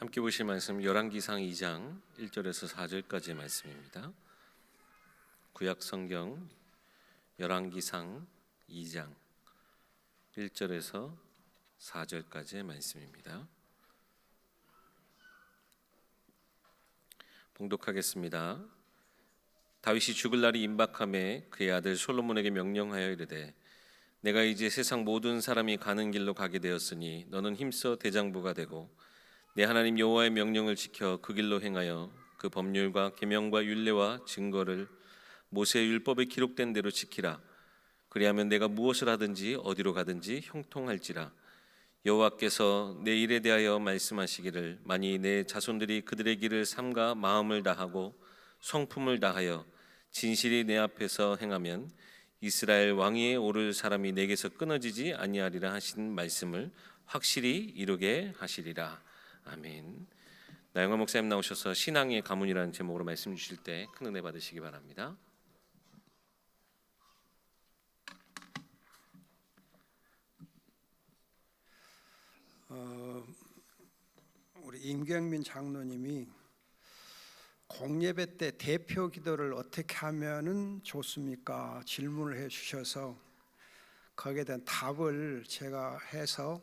함께 보실 말씀 열왕기상 2장 1절에서 4절까지의 말씀입니다. 구약 성경 열왕기상 2장 1절에서 4절까지의 말씀입니다. 봉독하겠습니다. 다윗이 죽을 날이 임박함에 그의 아들 솔로몬에게 명령하여 이르되 내가 이제 세상 모든 사람이 가는 길로 가게 되었으니 너는 힘써 대장부가 되고 내 하나님 여호와의 명령을 지켜 그 길로 행하여 그 법률과 계명과 율례와 증거를 모세의 율법에 기록된 대로 지키라. 그리하면 내가 무엇을 하든지 어디로 가든지 형통할지라. 여호와께서 내 일에 대하여 말씀하시기를 만일 내 자손들이 그들의 길을 삼가 마음을 다하고 성품을 다하여 진실이 내 앞에서 행하면 이스라엘 왕위에 오를 사람이 내게서 끊어지지 아니하리라 하신 말씀을 확실히 이루게 하시리라. 아멘. 나영환 목사님 나오셔서 신앙의 가문이라는 제목으로 말씀 주실 때 큰 은혜 받으시기 바랍니다. 우리 임경민 장로님이 공예배 때 대표 기도를 어떻게 하면은 좋습니까? 질문을 해주셔서 거기에 대한 답을 제가 해서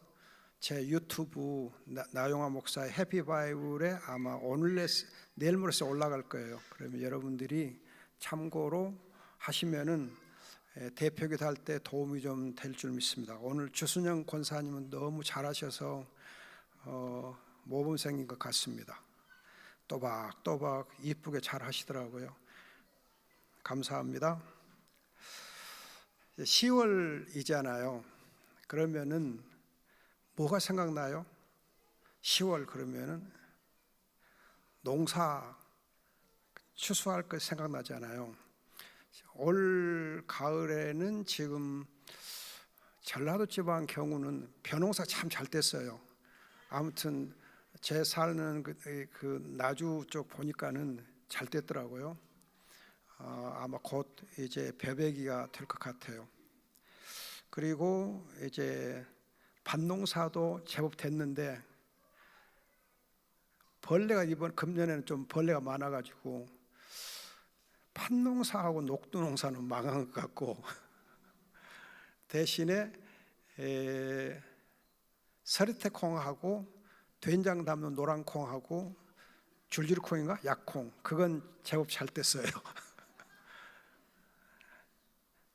제 유튜브 나영환 목사의 해피바이블에 아마 오늘 내일 모레 올라갈 거예요. 그러면 여러분들이 참고로 하시면은 대표 기도 할 때 도움이 좀 될 줄 믿습니다. 오늘 주순영 권사님은 너무 잘하셔서 모범생인 것 같습니다. 또박또박 이쁘게 잘 하시더라고요. 감사합니다. 10월이잖아요. 그러면은 뭐가 생각나요? 10월 그러면은 농사 추수할 것 생각나잖아요. 올 가을에는 지금 전라도 지방 경우는 벼농사 참 잘 됐어요. 아무튼 제 사는 그 나주 쪽 보니까는 잘 됐더라고요. 아마 곧 이제 벼베기가 될 것 같아요. 그리고 이제 밭농사도 제법 됐는데 벌레가 이번 금년에는 좀 벌레가 많아가지고 팥농사하고 녹두농사는 망한 것 같고 대신에 서리태콩하고 된장 담는 노란콩하고 줄줄이콩인가? 약콩 그건 제법 잘 됐어요.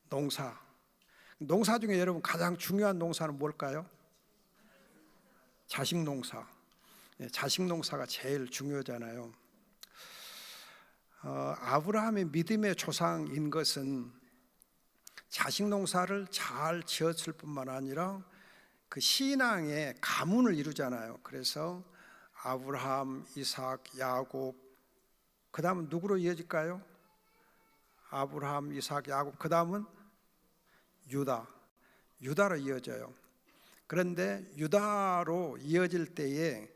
농사 중에 여러분 가장 중요한 농사는 뭘까요? 자식농사. 자식농사가 제일 중요하잖아요. 아브라함의 믿음의 조상인 것은 자식농사를 잘 지었을 뿐만 아니라 그 신앙의 가문을 이루잖아요. 그래서 아브라함, 이삭, 야곱, 그 다음은 누구로 이어질까요? 아브라함, 이삭, 야곱, 그 다음은 유다로 이어져요. 그런데 유다로 이어질 때에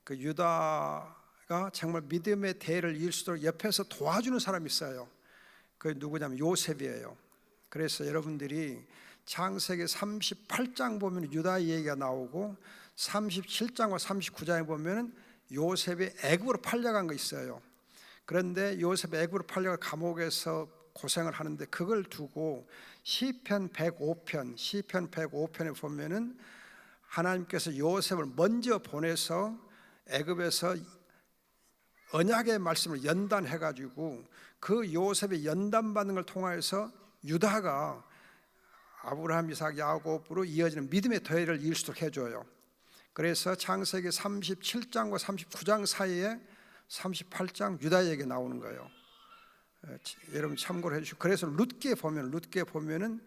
그 유다가 정말 믿음의 대를 이을 수 있도록 옆에서 도와주는 사람이 있어요. 그 누구냐면 요셉이에요. 그래서 여러분들이 창세기 38장 보면 유다의 얘기가 나오고 37장과 39장에 보면 요셉이 애굽으로 팔려간 거 있어요. 그런데 요셉이 애굽으로 팔려가 감옥에서 고생을 하는데 그걸 두고 시편 105편에 보면은 하나님께서 요셉을 먼저 보내서 애굽에서 언약의 말씀을 연단해 가지고 그 요셉의 연단받는 걸 통해서 유다가 아브라함, 이삭, 야곱으로 이어지는 믿음의 대를 이을 수 있도록 해줘요. 그래서 창세기 37장과 39장 사이에 38장 유다 얘기 나오는 거예요. 여러분 참고를 해주시고, 그래서 룻기에 보면은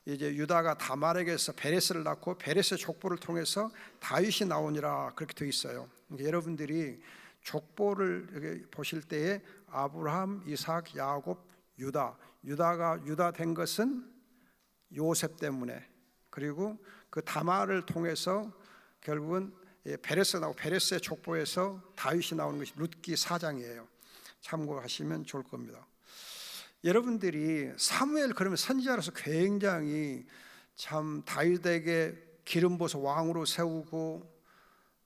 이제 유다가 다말에게서 베레스를 낳고 베레스의 족보를 통해서 다윗이 나오니라 그렇게 되어 있어요. 그러니까 여러분들이 족보를 보실 때에 아브라함, 이삭, 야곱, 유다가 유다 된 것은 요셉 때문에, 그리고 그 다말을 통해서 결국은 베레스 나오고 베레스의 족보에서 다윗이 나오는 것이 룻기 4장이에요. 참고하시면 좋을 겁니다. 여러분들이 사무엘 그러면 선지자로서 굉장히 참 다윗에게 기름 부어서 왕으로 세우고,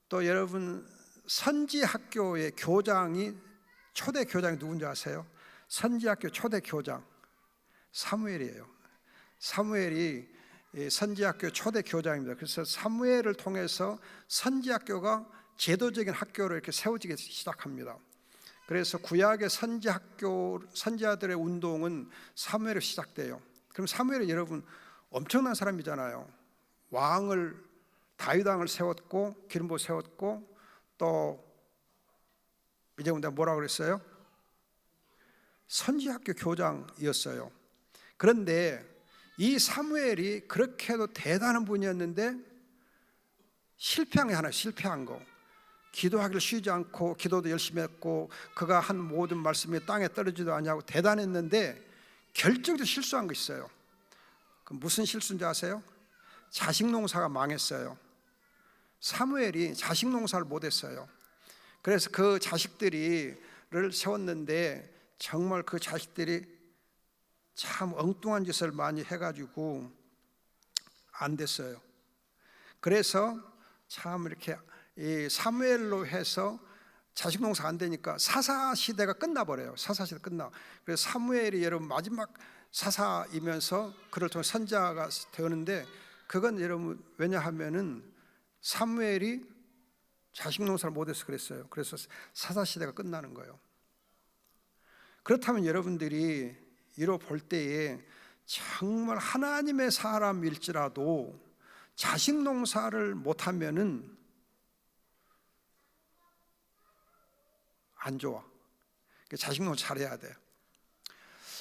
또 여러분 선지학교의 교장이, 초대 교장이 누군지 아세요? 선지학교 초대 교장 사무엘이에요. 사무엘이 선지학교 초대 교장입니다. 그래서 사무엘을 통해서 선지학교가 제도적인 학교로 이렇게 세워지기 시작합니다. 그래서 구약의 선지자들의 운동은 사무엘로 시작돼요. 그럼 사무엘이 여러분 엄청난 사람이잖아요. 다윗 왕을 세웠고 기름 부어 세웠고, 또 이제 내가 뭐라 그랬어요? 선지학교 교장이었어요. 그런데 이 사무엘이 그렇게도 대단한 분이었는데 실패한 게 하나, 실패한 거. 기도하기를 쉬지 않고 기도도 열심히 했고 그가 한 모든 말씀이 땅에 떨어지도 아니하고 대단했는데 결정적으로 실수한 거 있어요. 그 무슨 실수인지 아세요? 자식 농사가 망했어요. 사무엘이 자식 농사를 못했어요. 그래서 그 자식들을 세웠는데 정말 그 자식들이 참 엉뚱한 짓을 많이 해가지고 안 됐어요. 그래서 참 이렇게 이 사무엘로 해서 자식 농사 안 되니까 사사 시대가 끝나버려요. 사사 시대 끝나. 그래서 사무엘이 여러분 마지막 사사이면서 그를 통해 선지자가 되었는데, 그건 여러분 왜냐하면은 사무엘이 자식 농사를 못해서 그랬어요. 그래서 사사 시대가 끝나는 거예요. 그렇다면 여러분들이 이로 볼 때에 정말 하나님의 사람일지라도 자식 농사를 못하면은 안 좋아. 자식 농사 잘해야 돼요.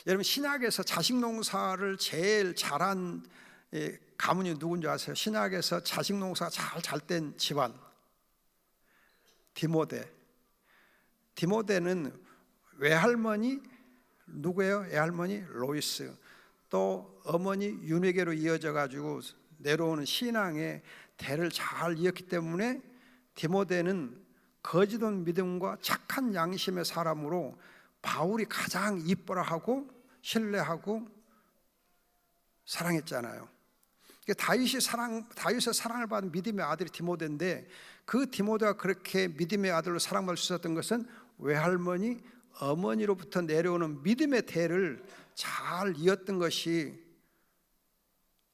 여러분 신약에서 자식 농사를 제일 잘한 가문이 누군지 아세요? 신약에서 자식 농사가 잘된 집안, 디모데. 디모데는 외할머니 누구예요? 외할머니 로이스. 또 어머니 윤회계로 이어져 가지고 내려오는 신앙의 대를 잘 이었기 때문에 디모데는 거짓 없는 믿음과 착한 양심의 사람으로 바울이 가장 이뻐라하고 신뢰하고 사랑했잖아요. 다윗의 사랑을 받은 믿음의 아들이 디모데인데, 그 디모데가 그렇게 믿음의 아들로 사랑받을 수 있었던 것은 외할머니, 어머니로부터 내려오는 믿음의 대를 잘 이었던 것이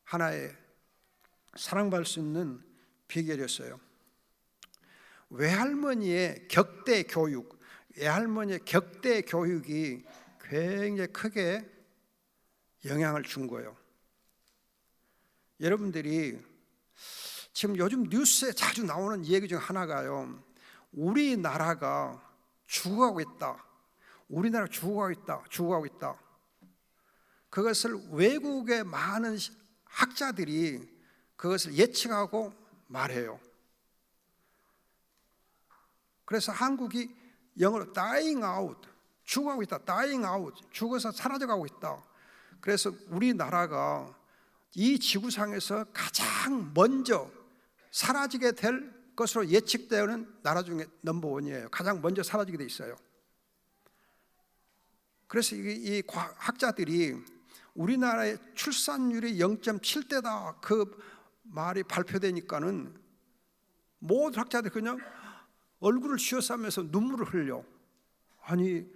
하나의 사랑받을 수 있는 비결이었어요. 외할머니의 격대 교육이 굉장히 크게 영향을 준 거예요. 여러분들이 지금 요즘 뉴스에 자주 나오는 얘기 중 하나가요, 우리나라가 죽어가고 있다. 우리나라가 죽어가고 있다. 그것을 외국의 많은 학자들이 그것을 예측하고 말해요. 그래서 한국이 영어로 dying out, 죽어가고 있다. dying out, 죽어서 사라져가고 있다. 그래서 우리나라가 이 지구상에서 가장 먼저 사라지게 될 것으로 예측되는 나라 중에 넘버원이에요. 가장 먼저 사라지게 돼 있어요. 그래서 이 학자들이 우리나라의 출산율이 0.7대다 그 말이 발표되니까는 모든 학자들이 그냥 얼굴을 쥐어싸면서 눈물을 흘려. 아니,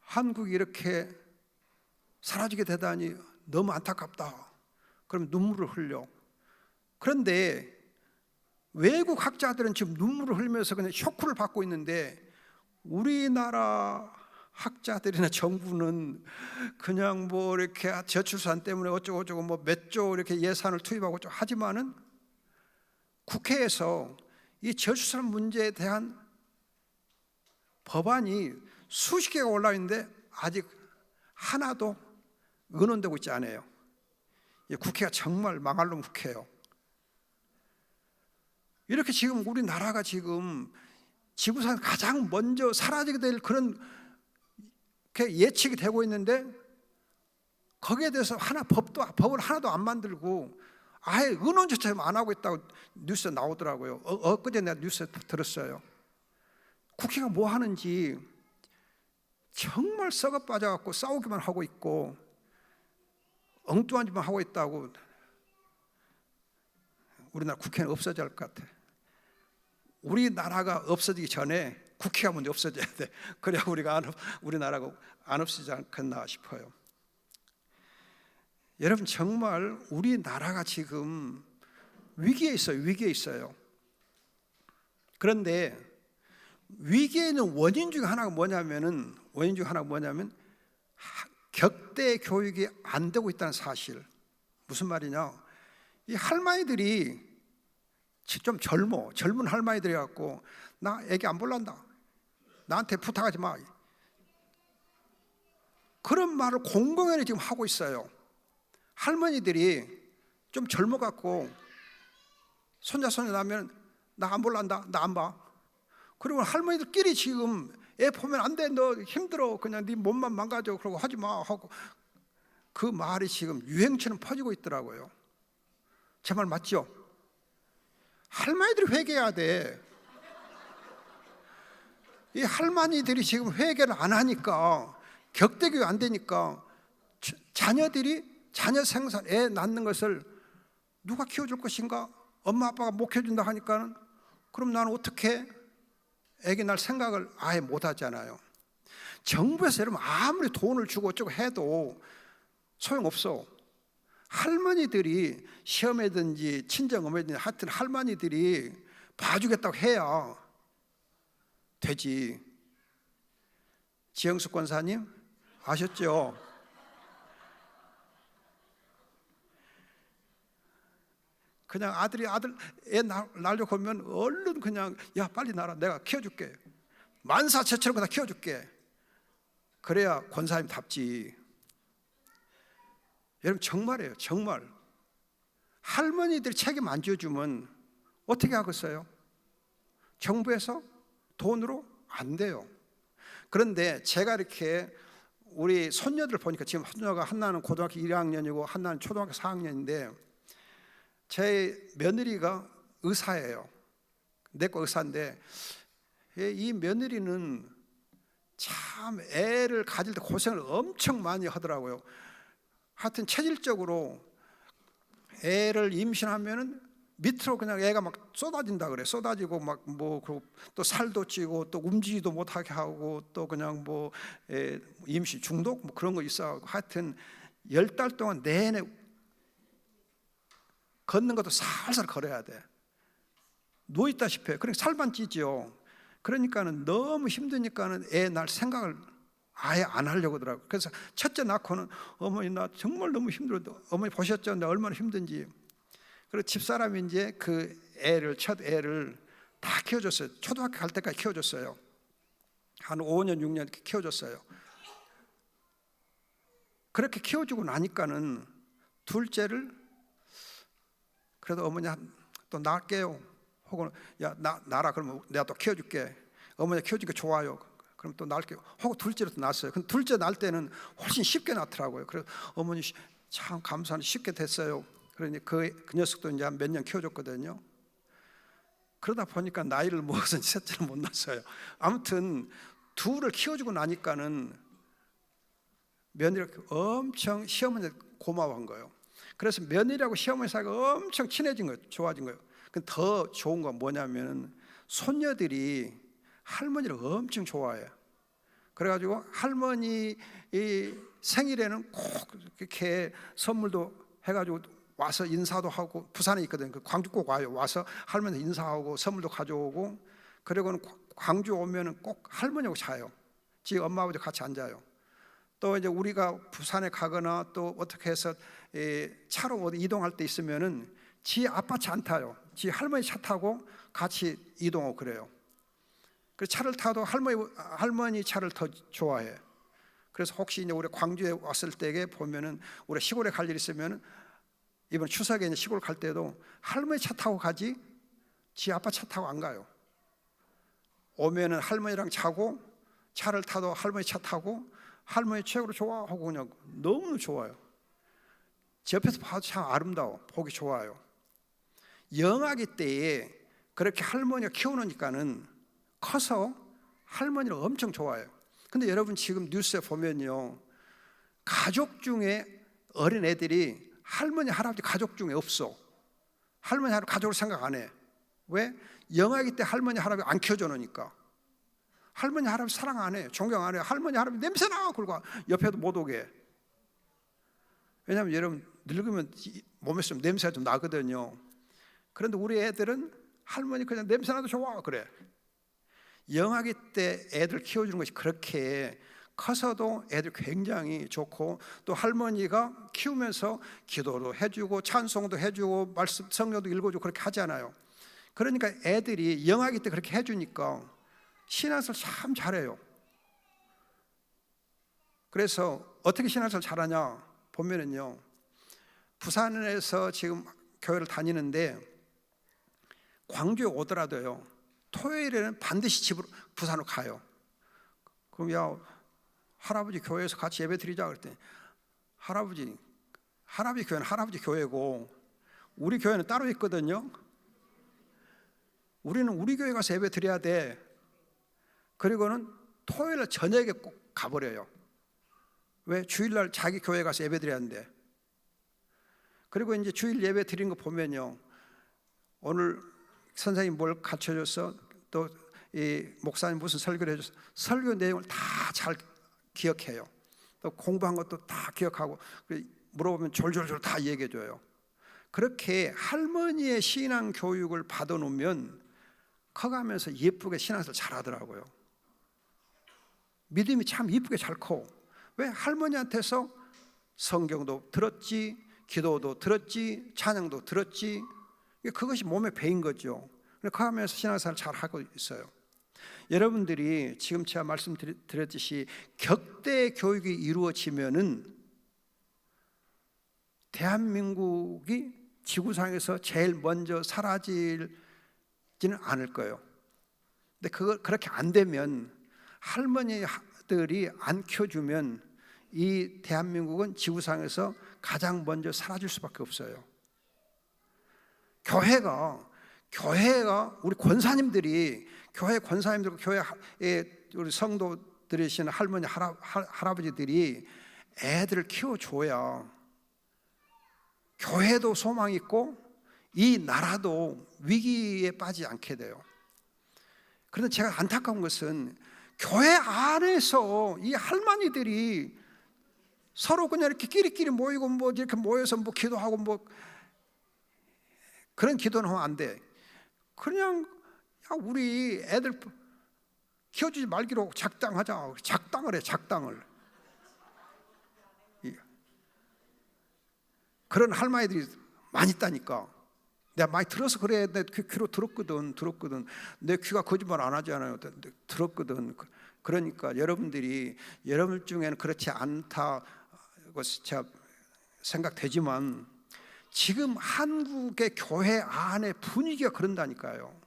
한국이 이렇게 사라지게 되다니 너무 안타깝다. 그럼 눈물을 흘려. 그런데 외국 학자들은 지금 눈물을 흘리면서 그냥 쇼크를 받고 있는데, 우리나라 학자들이나 정부는 그냥 뭐 이렇게 저출산 때문에 어쩌고 뭐 몇 조 이렇게 예산을 투입하고 하지만은 국회에서 이 저출산 문제에 대한 법안이 수십 개가 올라 있는데 아직 하나도 의논되고 있지 않아요. 이 국회가 정말 망할 놈 국회예요. 이렇게 지금 우리나라가 지금 지구상 가장 먼저 사라지게 될 그런 예측이 되고 있는데, 거기에 대해서 법을 하나도 안 만들고 아예 의논조차 안 하고 있다고 뉴스에 나오더라고요. 엊그제 내가 뉴스에 들었어요. 국회가 뭐 하는지 정말 썩어 빠져갖고 싸우기만 하고 있고 엉뚱한 짓만 하고 있다고. 우리나라 국회는 없어져야 할 것 같아. 우리나라가 없어지기 전에 국회가 먼저 없어져야 돼. 그래야 우리나라가 안 없어지지 않겠나 싶어요. 여러분, 정말 우리나라가 지금 위기에 있어요. 위기에 있어요. 그런데 위기에 있는 원인 중에 하나가 뭐냐면 격대 교육이 안 되고 있다는 사실. 무슨 말이냐? 이 할머니들이 좀 젊은 할머니들이 갖고 나 애기 안 볼란다, 나한테 부탁하지 마, 그런 말을 공공연히 지금 하고 있어요. 할머니들이 좀 젊어갖고 손자 나면 나 안 볼란다, 나 안 봐. 그리고 할머니들끼리 지금 애 보면 안 돼, 너 힘들어, 그냥 네 몸만 망가져, 그러고 하지 마 하고, 그 말이 지금 유행처럼 퍼지고 있더라고요. 제 말 맞죠? 할머니들이 회개해야 돼. 이 할머니들이 지금 회개를 안 하니까, 격대교육 안 되니까 자녀들이 자녀 생산, 애 낳는 것을 누가 키워줄 것인가? 엄마 아빠가 못 키워준다 하니까는 그럼 나는 어떻게 애기 낳을 생각을 아예 못 하잖아요. 정부에서 여러분 아무리 돈을 주고 어쩌고 해도 소용없어. 할머니들이 시어머니든지 친정어머니든지 하여튼 할머니들이 봐주겠다고 해야 되지. 지영숙 권사님 아셨죠? 그냥 아들 애 낳으려고 하면 얼른 그냥 야 빨리 낳아라, 내가 키워줄게, 만사체처럼 그냥 키워줄게. 그래야 권사님답지. 여러분 정말이에요. 정말 할머니들이 책임 안 져주면 어떻게 하겠어요? 정부에서 돈으로 안 돼요. 그런데 제가 이렇게 우리 손녀들 보니까, 지금 손녀가 하나는 고등학교 1학년이고 하나는 초등학교 4학년인데 제 며느리가 의사예요. 내 거 의사인데 이 며느리는 참 애를 가질 때 고생을 엄청 많이 하더라고요. 하여튼 체질적으로 애를 임신하면은 밑으로 그냥 애가 막 쏟아진다 그래. 쏟아지고 막 뭐 또 살도 찌고 또 움직이지도 못하게 하고 또 그냥 뭐 임신 중독 뭐 그런 거 있어. 하여튼 10달 동안 내내 걷는 것도 살살 걸어야 돼. 누워 있다시피 해. 그러니까 살만 찌죠. 그러니까는 너무 힘드니까는 애 낳을 생각을 아예 안 하려고 하더라고요. 그래서 첫째 낳고는 어머니 나 정말 너무 힘들어. 어머니 보셨죠? 나 얼마나 힘든지. 그리고 집사람이 이제 그 애를, 첫 애를 다 키워줬어요. 초등학교 갈 때까지 키워줬어요. 한 5년 6년 이렇게 키워줬어요. 그렇게 키워주고 나니까는 둘째를 그래도 어머니 또 낳을게요. 혹은 야 낳아라, 그러면 내가 또 키워줄게. 어머니 키워주니까 좋아요. 그럼 또 낳을게요. 혹은 둘째로 또 낳았어요. 근데 둘째 낳을 때는 훨씬 쉽게 낳더라고요. 그래서 어머니 참 감사하니 쉽게 됐어요. 그러니 그 녀석도 이제 몇 년 키워줬거든요. 그러다 보니까 나이를 먹어서 셋째를 못 낳았어요. 아무튼 둘을 키워주고 나니까는 며느리가 엄청 시어머니 고마워한 거예요. 그래서 며느리하고 시어머니 사이가 엄청 친해진 거예요. 좋아진 거예요. 근데 더 좋은 건 뭐냐면 손녀들이 할머니를 엄청 좋아해요. 그래가지고 할머니 생일에는 꼭 이렇게 선물도 해가지고 와서 인사도 하고, 부산에 있거든요. 그 광주 꼭 와요. 와서 할머니 인사하고 선물도 가져오고, 그리고는 광주 오면은 꼭 할머니하고 자요. 지 엄마 아버지 같이 앉아요. 또 이제 우리가 부산에 가거나 또 어떻게 해서 차로 어디 이동할 때 있으면은 지 아빠 차 안 타요. 지 할머니 차 타고 같이 이동하고 그래요. 그 차를 타도 할머니 차를 더 좋아해. 그래서 혹시 이제 우리 광주에 왔을 때에 보면은 우리 시골에 갈 일 있으면은 이번 추석에 이제 시골 갈 때도 할머니 차 타고 가지 지 아빠 차 타고 안 가요. 오면은 할머니랑 자고 차를 타도 할머니 차 타고 할머니 최고로 좋아하고 그냥 너무 좋아요. 제 옆에서 봐도 참 아름다워. 보기 좋아요. 영아기 때에 그렇게 할머니가 키워놓으니까는 커서 할머니를 엄청 좋아해요. 근데 여러분 지금 뉴스에 보면요, 가족 중에 어린 애들이 할머니 할아버지 가족 중에 없어. 할머니 할아버지 가족을 생각 안 해. 왜? 영아기 때 할머니 할아버지 안 키워줘 놓으니까. 할머니 할아버지 사랑 안 해, 존경 안 해. 할머니 할아버지 냄새나 그러고 옆에도 못 오게. 왜냐하면 여러분 늙으면 몸에서 좀 냄새가 좀 나거든요. 그런데 우리 애들은 할머니 그냥 냄새나도 좋아 그래. 영아기 때 애들 키워주는 것이 그렇게 커서도 애들 굉장히 좋고, 또 할머니가 키우면서 기도도 해주고 찬송도 해주고 말씀 성경도 읽어주고 그렇게 하잖아요. 그러니까 애들이 영아기 때 그렇게 해주니까 신앙생활 참 잘해요. 그래서 어떻게 신앙생활 잘하냐 보면은요, 부산에서 지금 교회를 다니는데 광주에 오더라도요 토요일에는 반드시 집으로 부산으로 가요. 그럼 야 할아버지 교회에서 같이 예배 드리자 그랬더니 할아버지 교회는 할아버지 교회고 우리 교회는 따로 있거든요. 우리는 우리 교회 가서 예배 드려야 돼. 그리고는 토요일 저녁에 꼭 가버려요. 왜? 주일날 자기 교회 가서 예배 드려야 하는데. 그리고 이제 주일 예배 드린 거 보면요, 오늘 선생님 뭘 가르쳐줘서 또 이 목사님 무슨 설교를 해줘서 설교 내용을 다 잘 기억해요. 또 공부한 것도 다 기억하고 물어보면 졸졸졸 다 얘기해줘요. 그렇게 할머니의 신앙 교육을 받아놓으면 커가면서 예쁘게 신앙생활 잘하더라고요. 믿음이 참 예쁘게 잘 커. 왜? 할머니한테서 성경도 들었지, 기도도 들었지, 찬양도 들었지. 그것이 몸에 배인 거죠. 커가면서 신앙생활 잘 하고 있어요. 여러분들이 지금 제가 말씀드렸듯이 격대 교육이 이루어지면은 대한민국이 지구상에서 제일 먼저 사라지지는 않을 거예요. 근데 그렇게 안 되면, 할머니들이 안 키워주면 이 대한민국은 지구상에서 가장 먼저 사라질 수밖에 없어요. 교회가 우리 권사님들이, 교회 권사님들, 교회의 우리 성도들이신 할머니 할아버지들이 애들을 키워줘야 교회도 소망이 있고 이 나라도 위기에 빠지지 않게 돼요. 그런데 제가 안타까운 것은 교회 안에서 이 할머니들이 서로 그냥 이렇게 끼리끼리 모이고 뭐 이렇게 모여서 뭐 기도하고 뭐 그런 기도는 하면 안 돼. 그냥 야 우리 애들 키워주지 말기로 작당하자. 작당을 해, 작당을. 그런 할머니들이 많이 있다니까. 내가 많이 들어서 그래. 내 귀로 들었거든. 내 귀가 거짓말 안 하잖아요. 들었거든. 그러니까 여러분들이 여러분 중에는 그렇지 않다고 제가 생각되지만 지금 한국의 교회 안에 분위기가 그런다니까요.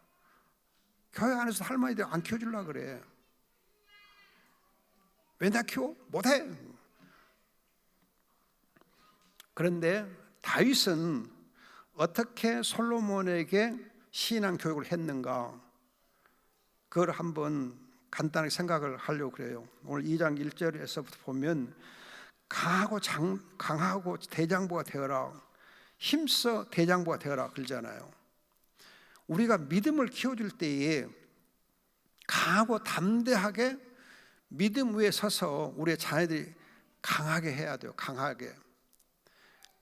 교회 안에서 할머니들 안 키워주려고 그래. 왜 나 키워? 못해. 그런데 다윗은 어떻게 솔로몬에게 신앙 교육을 했는가, 그걸 한번 간단하게 생각을 하려고 그래요. 오늘 2장 1절에서부터 보면 강하고 대장부가 되어라, 힘써 대장부가 되어라 그러잖아요. 우리가 믿음을 키워줄 때에 강하고 담대하게 믿음 위에 서서 우리의 자녀들이 강하게 해야 돼요.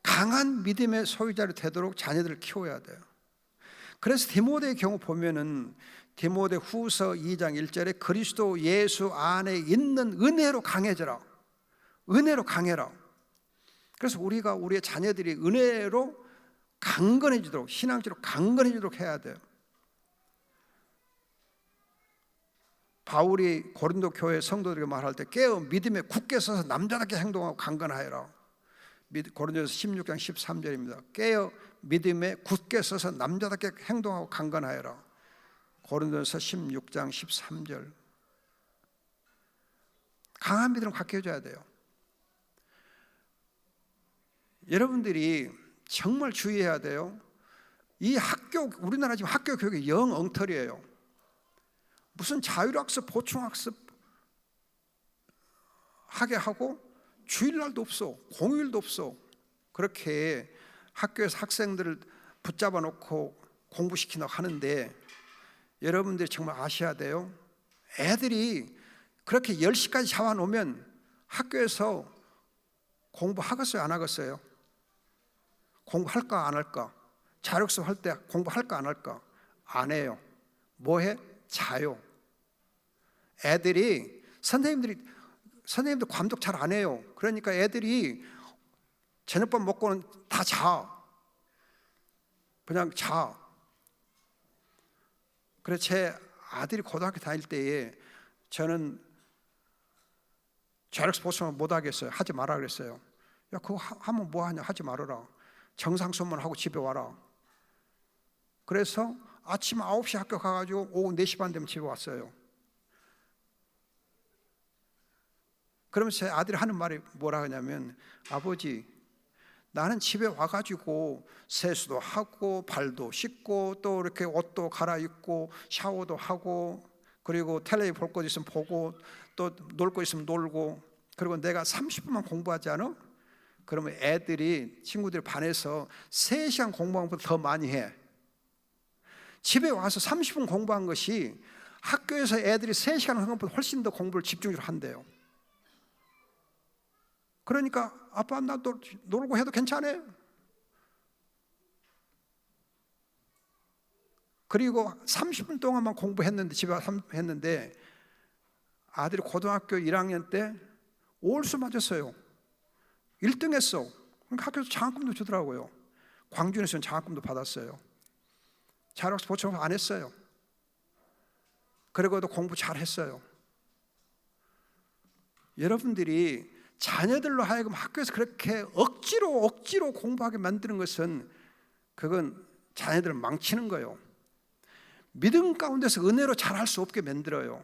강한 믿음의 소유자로 되도록 자녀들을 키워야 돼요. 그래서 디모데의 경우 보면은 디모데 후서 2장 1절에 그리스도 예수 안에 있는 은혜로 강해져라. 은혜로 강해라. 그래서 우리가 우리의 자녀들이 은혜로 강건해지도록, 신앙적으로 강건해지도록 해야 돼요. 바울이 고린도 교회 성도들에게 말할 때 깨어 믿음에 굳게 서서 남자답게 행동하고 강건하여라. 고린도서 16장 13절입니다. 깨어 믿음에 굳게 서서 남자답게 행동하고 강건하여라. 고린도서 16장 13절. 강한 믿음을 갖게 해줘야 돼요. 여러분들이 정말 주의해야 돼요. 이 우리나라 지금 학교 교육이 영 엉터리예요. 무슨 자율학습, 보충학습 하게 하고 주일날도 없어, 공휴일도 없어. 그렇게 학교에서 학생들을 붙잡아 놓고 공부시키려고 하는데 여러분들이 정말 아셔야 돼요. 애들이 그렇게 10시까지 잡아놓으면 학교에서 공부하겠어요, 안 하겠어요? 공부할까 안 할까? 자력수업 할 때 공부할까 안 할까? 안 해요. 뭐해? 자요. 애들이 선생님도 감독 잘 안 해요. 그러니까 애들이 저녁밥 먹고는 다 자. 그냥 자. 그래서 제 아들이 고등학교 다닐 때에 저는 자력 스포츠만 못 하겠어요. 하지 마라 그랬어요. 야, 그거 하면 뭐 하냐? 하지 말아라. 정상 수업만 하고 집에 와라. 그래서 아침 9시 학교 가가지고 오후 4시 반 되면 집에 왔어요. 그러면서 제 아들이 하는 말이 뭐라 하냐면, 아버지, 나는 집에 와가지고 세수도 하고 발도 씻고 또 이렇게 옷도 갈아입고 샤워도 하고 그리고 텔레비 볼 거 있으면 보고 또 놀 거 있으면 놀고 그리고 내가 30분만 공부하지 않아? 그러면 애들이 친구들 반에서 3시간 공부한 것보다 더 많이 해. 집에 와서 30분 공부한 것이 학교에서 애들이 3시간 한 것보다 훨씬 더 공부를 집중적으로 한대요. 그러니까 아빠 나 놀고 해도 괜찮아요. 그리고 30분 동안만 공부했는데 집에 와서 했는데 아들이 고등학교 1학년 때 올수 맞았어요. 1등 했어. 그러니까 학교에서 장학금도 주더라고요. 광주에서는 장학금도 받았어요. 자력 스포츠 안 했어요. 그리고도 공부 잘 했어요. 여러분들이 자녀들로 하여금 학교에서 그렇게 억지로 공부하게 만드는 것은 그건 자녀들을 망치는 거예요. 믿음 가운데서 은혜로 잘할 수 없게 만들어요.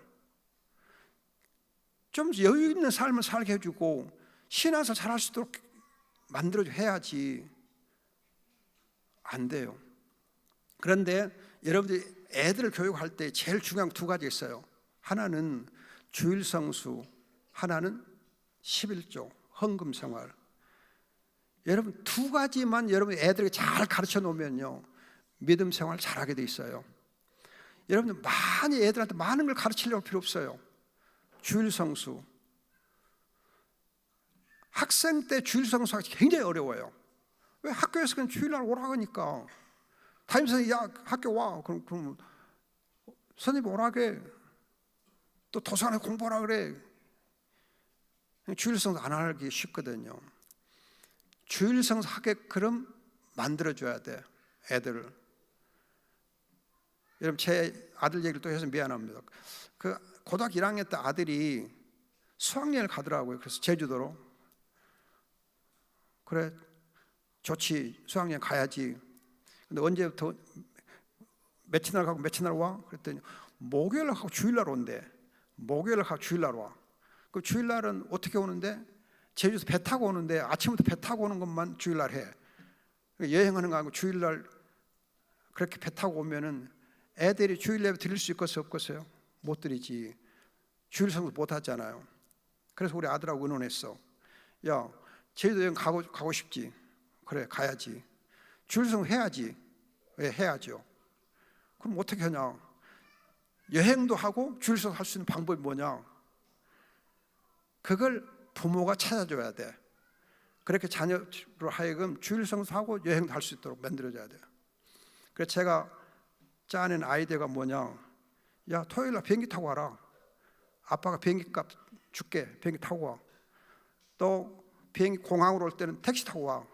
좀 여유 있는 삶을 살게 해주고 신앙에서 잘할 수 있도록 만들어줘 해야지. 안 돼요. 그런데 여러분들이 애들을 교육할 때 제일 중요한 2가지 있어요. 하나는 주일 성수, 하나는 11조, 헌금 생활. 여러분 2가지만 여러분 애들에게 잘 가르쳐 놓으면요 믿음 생활 잘하게 돼 있어요. 여러분들 많이 애들한테 많은 걸 가르치려고 필요 없어요. 주일 성수. 학생 때 주일 성수가 굉장히 어려워요. 왜? 학교에서 그냥 주일날 오라고 하니까 담임선생님이 야 학교 와 그럼 선생님 오라게 또 도서관에 공부하라 그래. 주일 성수 안 하기 쉽거든요. 주일 성수 하게끔 만들어줘야 돼 애들을. 여러분 제 아들 얘기를 또 해서 미안합니다. 그 고등학교 1학년 때 아들이 수학여행을 가더라고요. 그래서 제주도로. 그래 좋지 수학여행 가야지. 근데 언제부터 며칠 날 가고 며칠 날 와? 그랬더니 목요일 날 가고 주일 날 온대. 목요일 날 가고 주일 날 와. 그 주일 날은 어떻게 오는데? 제주에서 배 타고 오는데 아침부터 배 타고 오는 것만 주일 날 해. 여행하는 거 아니고 주일 날 그렇게 배 타고 오면은 애들이 주일 예배 드릴 수 있겠어요, 없겠어요? 못 드리지. 주일 성수 못 하잖아요. 그래서 우리 아들하고 의논했어. 야, 제주도 여행 가고 싶지. 그래, 가야지. 주일 성수 해야지. 왜? 해야죠. 그럼 어떻게 하냐? 여행도 하고 주일 성수 할 수 있는 방법이 뭐냐? 그걸 부모가 찾아줘야 돼. 그렇게 자녀로 하여금 주일 성수하고 여행도 할 수 있도록 만들어줘야 돼요. 그래서 제가 짜낸 아이디어가 뭐냐? 야, 토요일 날 비행기 타고 와라. 아빠가 비행기 값 줄게. 비행기 타고 와. 또 비행기 공항으로 올 때는 택시 타고 와.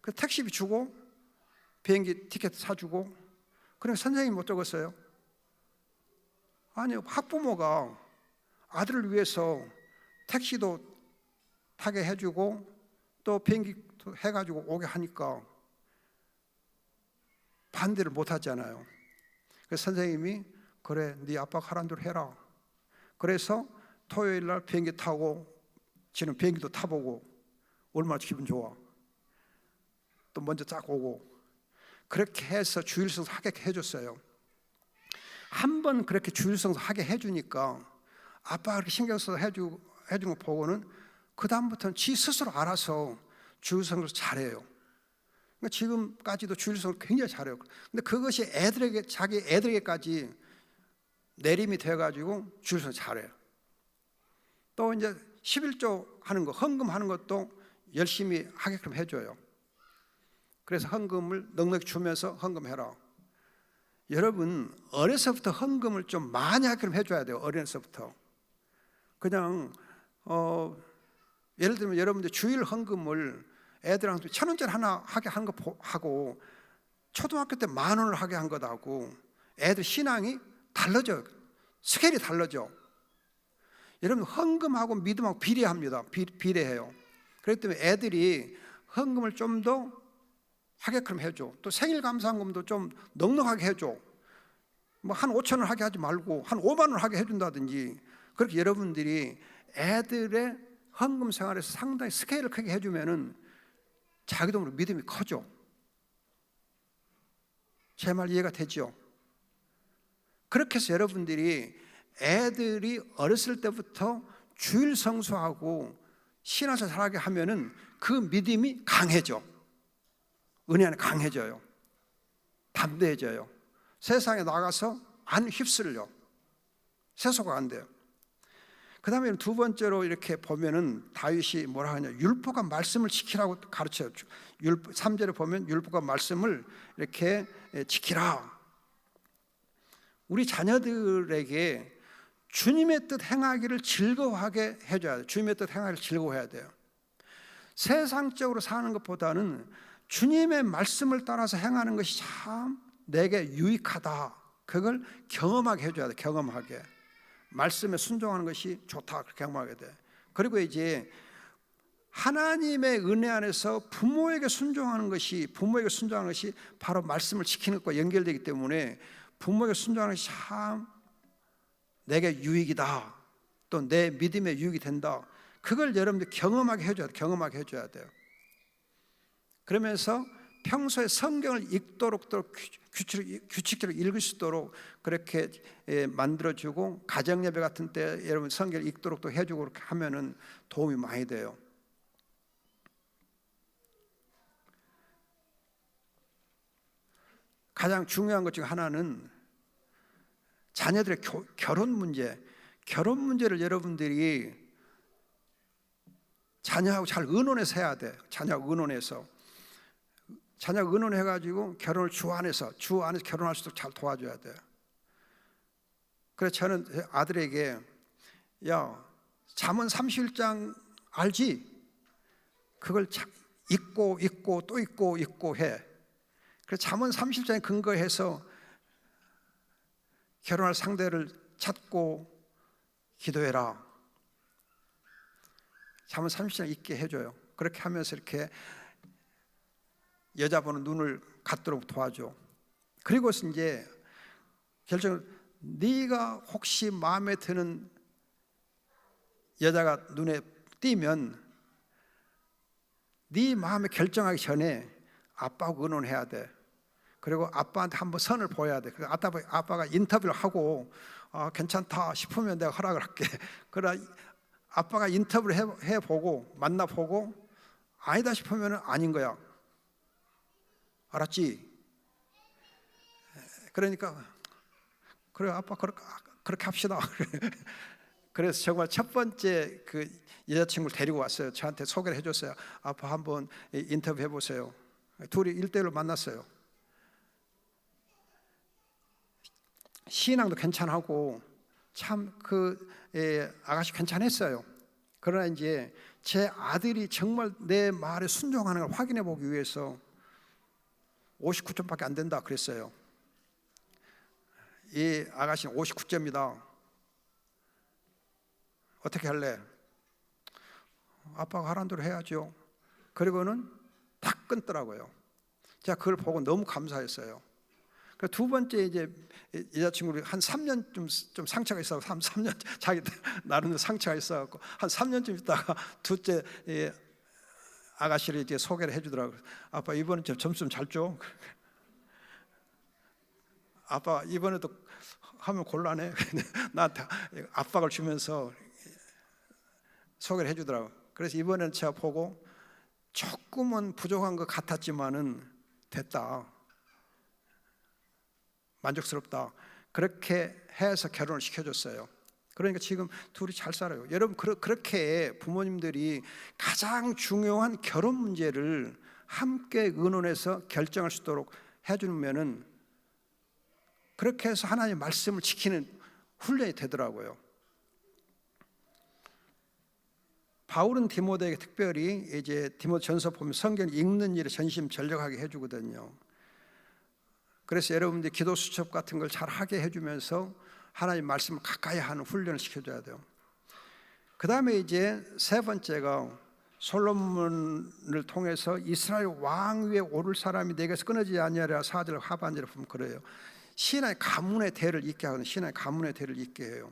그래서 택시비 주고 비행기 티켓 사주고. 그러니까 선생님이 못 적었어요. 아니, 학부모가 아들을 위해서 택시도 타게 해주고 또 비행기도 해가지고 오게 하니까 반대를 못 하잖아요. 그래서 선생님이 그래 네 아빠가 하라는 대로 해라. 그래서 토요일 날 비행기 타고 지는 비행기도 타보고 얼마나 기분 좋아. 또 먼저 쫙 오고 그렇게 해서 주일 성수 하게 해줬어요. 한 번 그렇게 주일 성수 하게 해주니까 아빠가 그렇게 신경 써서 해주는 거 보고는 그 다음부터는 지 스스로 알아서 주일 성수 잘해요. 그러니까 지금까지도 주일 성수 굉장히 잘해요. 근데 그것이 자기 애들에게까지 내림이 되어가지고 주일서 잘해요. 또 이제 11조 하는 거, 헌금하는 것도 열심히 하게끔 해줘요. 그래서 헌금을 넉넉히 주면서 헌금해라. 여러분, 어려서부터 헌금을 좀 많이 하게끔 해줘야 돼요. 어려서부터. 그냥 예를 들면 여러분들 주일 헌금을 애들랑 1,000원짜리 하나 하게 한 거 하고 초등학교 때 10,000원을 하게 한 것하고 애들 신앙이 달라져요. 스케일이 달라져. 여러분, 헌금하고 믿음하고 비례합니다. 비례해요. 그렇기 때문에 애들이 헌금을 좀 더 하게끔 해줘. 또 생일 감사헌금도 좀 넉넉하게 해줘. 뭐 한 5,000원 하게 하지 말고 한 5만 원 하게 해준다든지. 그렇게 여러분들이 애들의 헌금 생활에서 상당히 스케일을 크게 해주면은 자기도 모르게 믿음이 커져. 제 말 이해가 되죠? 그렇게 해서 여러분들이 애들이 어렸을 때부터 주일 성수하고 신앙생활 잘하게 하면은 그 믿음이 강해져. 은혜 안에 강해져요. 담대해져요. 세상에 나가서 안 휩쓸려. 세속화 안 돼요. 그 다음에 두 번째로 이렇게 보면은 다윗이 뭐라 하냐, 율법과 말씀을 지키라고 가르쳐요. 3절에 보면 율법과 말씀을 이렇게 지키라. 우리 자녀들에게 주님의 뜻 행하기를 즐거워하게 해줘야 돼요. 주님의 뜻 행하기를 즐거워해야 돼요. 세상적으로 사는 것보다는 주님의 말씀을 따라서 행하는 것이 참 내게 유익하다. 그걸 경험하게 해줘야 돼. 경험하게. 말씀에 순종하는 것이 좋다. 그렇게 경험하게 돼. 그리고 이제 하나님의 은혜 안에서 부모에게 순종하는 것이 바로 말씀을 지키는 것과 연결되기 때문에 부모에게 순종하는 것이 참 내게 유익이다. 또 내 믿음에 유익이 된다. 그걸 여러분들 경험하게 해줘야 돼. 경험하게 해줘야 돼요. 그러면서 평소에 성경을 읽도록 규칙대로 읽을 수 있도록 그렇게 만들어주고 가정예배 같은 때 여러분 성경을 읽도록 또 해주고 그렇게 하면은 도움이 많이 돼요. 가장 중요한 것 중 하나는 자녀들의 결혼 문제를 여러분들이 자녀하고 잘 의논해서 해야 돼. 자녀하고 의논해가지고 결혼을 주 안에서 결혼할 수 있도록 잘 도와줘야 돼요. 그래서 저는 아들에게 야, 잠언 31장 알지? 그걸 읽고 또 읽고 해. 그래서 잠언 30장에 근거해서 결혼할 상대를 찾고 기도해라. 잠언 30장 읽게 해줘요. 그렇게 하면서 이렇게 여자 보는 눈을 갖도록 도와줘. 그리고서 이제 결정을 네가 혹시 마음에 드는 여자가 눈에 띄면 네 마음에 결정하기 전에 아빠하고 의논해야 돼. 그리고 아빠한테 한번 선을 보여야 돼. 그래서 아빠가 인터뷰를 하고 괜찮다 싶으면 내가 허락을 할게. 그러나 아빠가 인터뷰를 해보고 만나보고 아니다 싶으면 아닌 거야. 알았지? 그러니까 그래 아빠 그렇게 합시다. 그래서 정말 첫 번째 그 여자친구를 데리고 왔어요. 저한테 소개를 해줬어요. 아빠 한번 인터뷰 해보세요. 둘이 1대1로 만났어요. 신앙도 괜찮고 참 그 아가씨 괜찮았어요. 그러나 이제 제 아들이 정말 내 말에 순종하는 걸 확인해 보기 위해서 59점밖에 안 된다 그랬어요. 이 아가씨는 59점이다. 어떻게 할래? 아빠가 하라는 대로 해야죠. 그리고는 딱 끊더라고요. 제가 그걸 보고 너무 감사했어요. 두 번째 이제 여자친구를 한 3년 좀 상처가 있어. 3년 자기 나름대로 상처가 있어갖고 한 3년쯤 있다가 둘째 아가씨를 이제 소개를 해주더라고요. 아빠 이번엔 점수 좀 잘 줘. 아빠 이번에도 하면 곤란해. 나한테 압박을 주면서 소개를 해주더라고요. 그래서 이번에는 제가 보고 조금은 부족한 것 같았지만은 됐다. 만족스럽다. 그렇게 해서 결혼을 시켜줬어요. 그러니까 지금 둘이 잘 살아요. 여러분 그렇게 부모님들이 가장 중요한 결혼 문제를 함께 의논해서 결정할 수 있도록 해주면은 그렇게 해서 하나님의 말씀을 지키는 훈련이 되더라고요. 바울은 디모데에게 특별히 이제 디모데전서 보면 성경 읽는 일에 전심전력하게 해주거든요. 그래서 여러분들이 기도 수첩 같은 걸 잘 하게 해주면서 하나님 말씀을 가까이 하는 훈련을 시켜줘야 돼요. 그 다음에 이제 세 번째가 솔로몬을 통해서 이스라엘 왕 위에 오를 사람이 내게서 끊어지지 아니하리라 4절 하반절에 보면 그래요. 신하의 가문의 대를 잇게 하거든요. 신하의 가문의 대를 잇게 해요.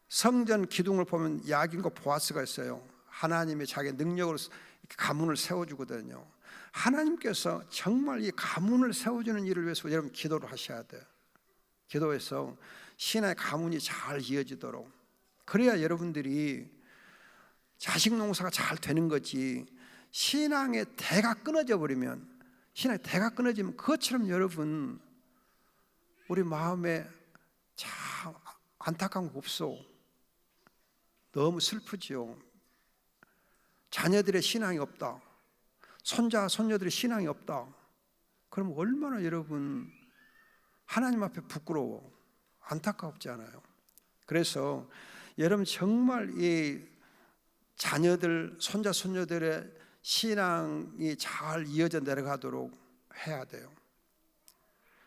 성전 기둥을 보면 야긴과 보아스가 있어요. 하나님의 자기 능력으로 가문을 세워주거든요. 하나님께서 정말 이 가문을 세워주는 일을 위해서 여러분 기도를 하셔야 돼요. 기도해서 신하의 가문이 잘 이어지도록. 그래야 여러분들이 자식 농사가 잘 되는 거지. 신앙의 대가 끊어져 버리면, 신앙의 대가 끊어지면 그것처럼 여러분 우리 마음에 참 안타까운 거 없어. 너무 슬프지요. 자녀들의 신앙이 없다. 손자, 손녀들의 신앙이 없다. 그럼 얼마나 여러분 하나님 앞에 부끄러워, 안타깝지 않아요? 그래서 여러분 정말 이 자녀들, 손자, 손녀들의 신앙이 잘 이어져 내려가도록 해야 돼요.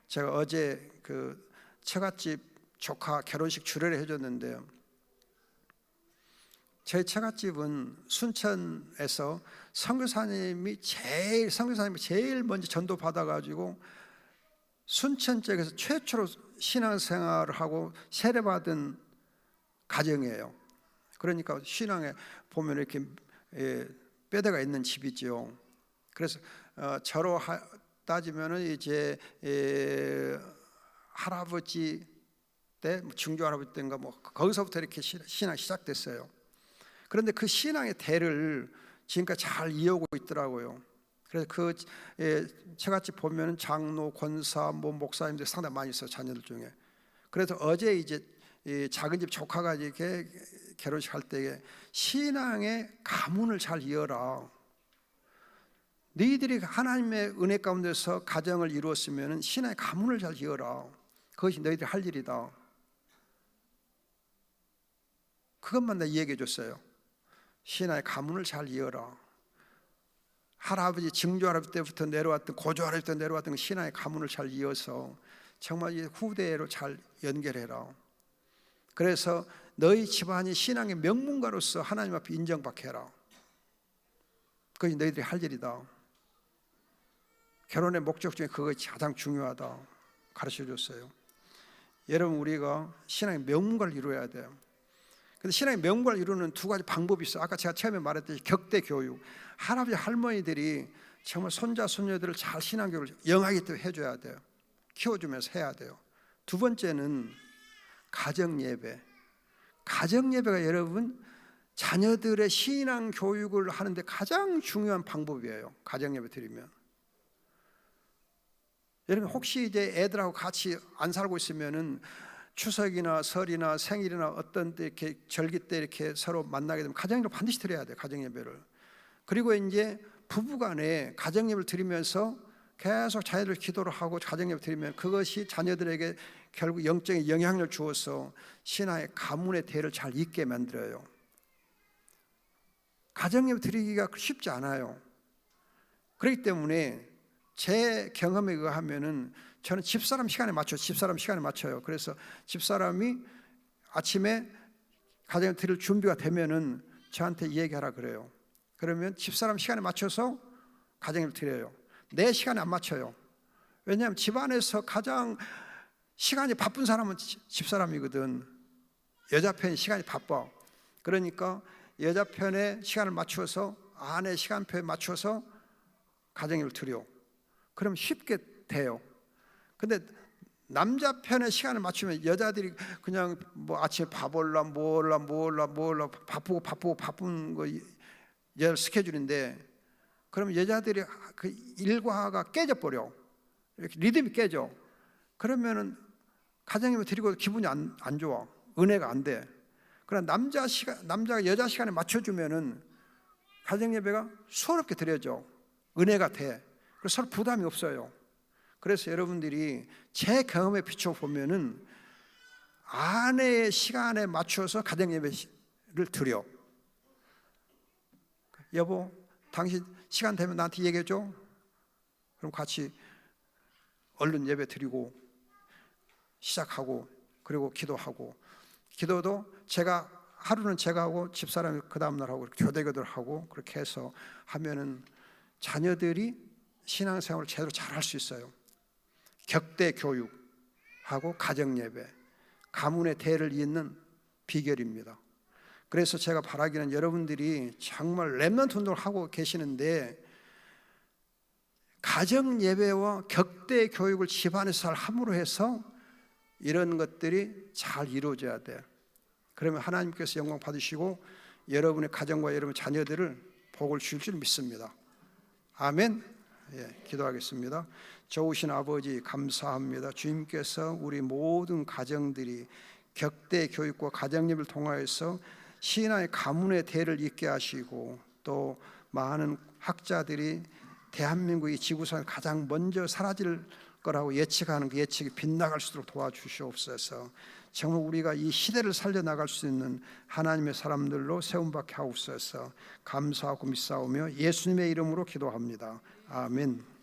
제가 어제 그 처갓집 조카 결혼식 주례를 해줬는데요. 제 처갓집은 순천에서 선교사님이 제일 먼저 전도 받아가지고 순천 쪽에서 최초로 신앙생활을 하고 세례받은 가정이에요. 그러니까 신앙에 보면 이렇게 뼈대가 있는 집이죠. 그래서 저로 따지면은 이제 할아버지 때, 중조 할아버지 때인가 뭐 거기서부터 이렇게 신앙이 시작됐어요. 그런데 그 신앙의 대를 지금까지 잘 이어오고 있더라고요. 그래서 그 처갓집 보면 장로, 권사, 뭐 목사님들 상당히 많이 있어요, 자녀들 중에. 그래서 어제 이제 작은 집 조카가 이렇게 결혼식 할 때에 신앙의 가문을 잘 이어라. 너희들이 하나님의 은혜 가운데서 가정을 이루었으면 신앙의 가문을 잘 이어라. 그것이 너희들이 할 일이다. 그것만 내가 얘기해 줬어요. 신앙의 가문을 잘 이어라. 할아버지, 증조 할아버지 때부터 내려왔던, 고조 할아버지 때 내려왔던 신앙의 가문을 잘 이어서 정말 후대로 잘 연결해라. 그래서 너희 집안이 신앙의 명문가로서 하나님 앞에 인정받게 해라. 그것이 너희들이 할 일이다. 결혼의 목적 중에 그것이 가장 중요하다 가르쳐줬어요. 여러분 우리가 신앙의 명문가를 이루어야 돼요. 근데 신앙의 명문가를 이루는 두 가지 방법이 있어요. 아까 제가 처음에 말했듯이 격대 교육. 할아버지 할머니들이 정말 손자 손녀들을 잘 신앙 교육을 영하게 해줘야 돼요. 키워주면서 해야 돼요. 두 번째는 가정 예배. 가정 예배가 여러분 자녀들의 신앙 교육을 하는데 가장 중요한 방법이에요. 가정 예배 드리면. 여러분 혹시 이제 애들하고 같이 안 살고 있으면은 추석이나 설이나 생일이나 어떤 때 이렇게 절기 때 이렇게 서로 만나게 되면 가정 예배를 반드시 드려야 돼요. 가정 예배를. 그리고 이제 부부간에 가정 예배를 드리면서 계속 자녀들 기도를 하고 가정 예배 드리면 그것이 자녀들에게 결국 영적인 영향력을 주어서 신앙의 가문의 대를 잘 잇게 만들어요. 가정 예배 드리기가 쉽지 않아요. 그렇기 때문에 제 경험에 의하면은 저는 집사람 시간에 맞춰요. 그래서 집사람이 아침에 가정 예배 드릴 준비가 되면은 저한테 얘기하라 그래요. 그러면 집사람 시간에 맞춰서 가정 예배 드려요. 내 시간에 안 맞춰요. 왜냐하면 집안에서 가장 시간이 바쁜 사람은 집사람이거든. 여자 편이 시간이 바빠. 그러니까 여자 편의 시간을 맞춰서 아내 시간표에 맞춰서 가정 예배를 드려. 그럼 쉽게 돼요. 근데 남자 편의 시간을 맞추면 여자들이 그냥 뭐 아침에 밥 올라 바쁜 거 여자 스케줄인데 그럼 여자들이 그 일과가 깨져 버려. 이렇게 리듬이 깨져. 그러면은 가정예배 드리고 기분이 안 좋아. 은혜가 안 돼. 그러나 남자가 여자 시간에 맞춰주면은 가정예배가 수월하게 드려져. 은혜가 돼. 그래서 서로 부담이 없어요. 그래서 여러분들이 제 경험에 비춰 보면은 아내의 시간에 맞춰서 가정예배를 드려. 여보, 당신 시간 되면 나한테 얘기해줘. 그럼 같이 얼른 예배 드리고 시작하고, 그리고 기도하고, 기도도 하루는 제가 하고 집사람이 그 다음날 하고 교대교들 하고, 그렇게 해서 하면은 자녀들이 신앙생활을 제대로 잘 할 수 있어요. 격대 교육하고 가정예배, 가문의 대를 잇는 비결입니다. 그래서 제가 바라기는 여러분들이 정말 렘넌트 운동을 하고 계시는데 가정예배와 격대 교육을 집안에서 잘 함으로 해서 이런 것들이 잘 이루어져야 돼요. 그러면 하나님께서 영광 받으시고 여러분의 가정과 여러분의 자녀들을 복을 주실 줄 믿습니다. 아멘. 예, 기도하겠습니다. 좋으신 아버지 감사합니다. 주님께서 우리 모든 가정들이 격대 교육과 가정예배를 통하여서 신앙의 가문의 대를 잇게 하시고, 또 많은 학자들이 대한민국이 지구상에 가장 먼저 사라질 거라고 예측하는 그 예측이 빗나갈 수 있도록 도와주시옵소서. 정말 우리가 이 시대를 살려나갈 수 있는 하나님의 사람들로 세움받게 하옵소서. 감사하고 믿사오며 예수님의 이름으로 기도합니다. 아멘.